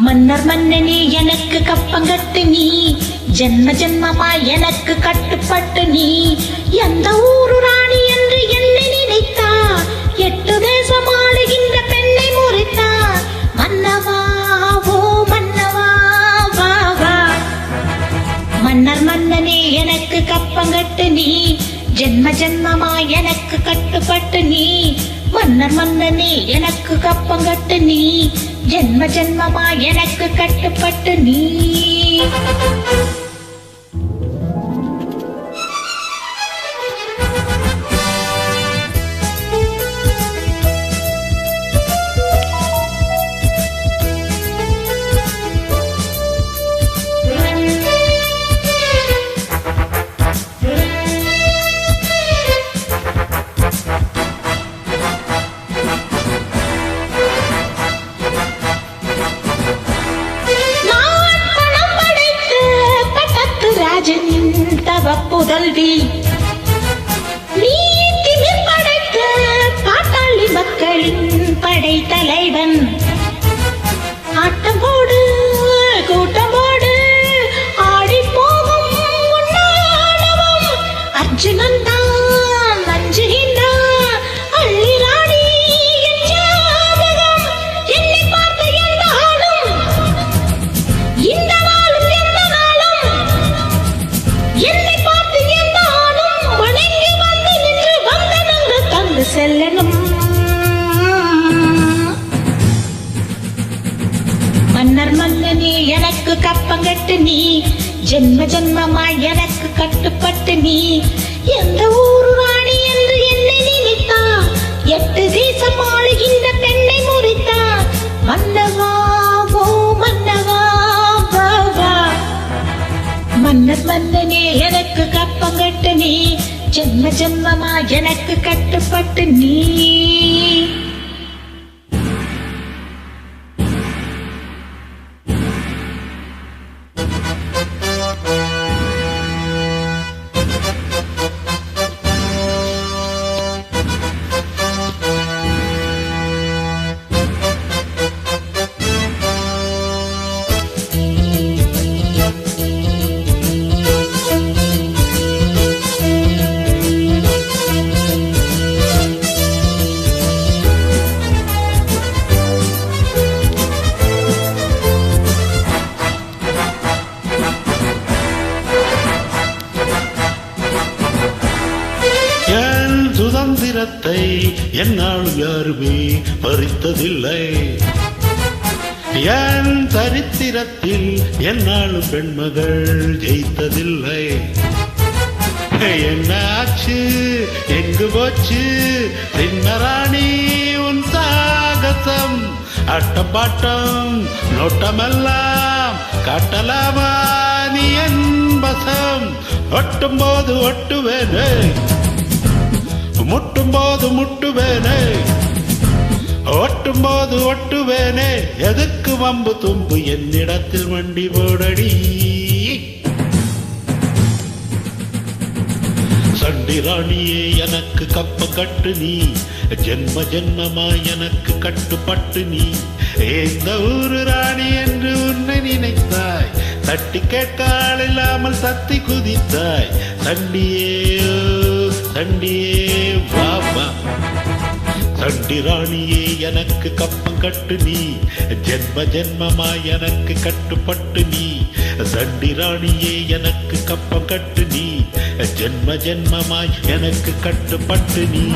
மன்னர் மன்னனே எனக்கு கப்பங்கட்டு நீ, ஜென்ம ஜென்மமா எனக்கு கட்டுப்பட்டு நீ. எந்த ஊரு ராணி என்று என்னை நினைத்தா, 8 தேசம் ஆளுகின்ற பெண்ணை முறித்தா. மன்னவா ஓ மன்னவா வா வா. மன்னர் மன்னனே எனக்கு கப்பங்கட்டு நீ, ஜென்ம ஜென்மமா எனக்கு கட்டுப்பட்டு நீ. மன்னர் மன்னனே எனக்கு கப்பங்கட்டு நீ, ஜென்ம ஜென்மமா எனக்கு கட்டுப்பட்டு நீ. புதல்வி நீ திமிர் படைத்த பாட்டாளி மக்களின் படை தலைவன். ஆட்டம் போடு கூட்டமோடு ஆடி போகும் உன்னாடவம். அர்ஜுனன் தான் அஞ்சுகின்றான் அள்ளி ராணி என் ஜாதகம். என்னை பார்த்த எந்த ஆளும் இந்த நாளும் எந்த நாளும் என்னை செல்லணும். மன்னர் மன்னனே எனக்கு கப்பங்கட்டு நீ, ஜென்ம ஜென்மமாய் எனக்கு கட்டுப்பட்டு நீ. எந்த ஊரு ராணி என்று என்னை நினைத்தா, 8 தேசம் ஆளுகின்ற பெண்ணை முறித்தா. மன்னவா ஓ மன்னவா வா வா. மன்னர் மன்னனே எனக்கு கப்பங்கட்டு நீ, ஜென்ம ஜென்மமா எனக்கு கட்டுப்பட்டு நீ. சுதந்திரத்தை என்னால் யாருமே பறித்ததில்லை. என் சரித்திரத்தில் என்னால் பெண்மகள் ஜெயித்ததில்லை. என்ன ஆச்சு எங்கு போச்சு சின்னராணி உன் சாகசம்? அட்டம் பாட்டம் நோட்டமெல்லாம் காட்டலாமா நீ என் வசம்? ஒட்டும் போது ஒட்டுவேனே, முட்டும் போது முட்டுவேனே, ஒட்டும் போது ஒட்டுவேனே. எதுக்கு வம்பு தும்பு என்னிடத்தில் வண்டி போடடி. சண்டி ராணியே எனக்கு கப்பங்கட்டு நீ, ஜென்ம ஜென்மமா எனக்கு கட்டுப்பட்டு நீ. இந்த ஊரு ராணி என்று உன்னை நினைத்தாய், தட்டி கேட்கால் இல்லாமல் சத்தி குதித்தாய். சண்டியே சண்டியே வா வா. சண்டி ராணியே எனக்கு கப்பங்கட்டு நீ, ஜென்ம ஜென்மமா எனக்கு கட்டுப்பட்டு நீ. சண்டி ராணியே எனக்கு கப்பங்கட்டு நீ, ஜென்ம ஜென்மமாய் எனக்கு கட்டுப்பட்டு நீ.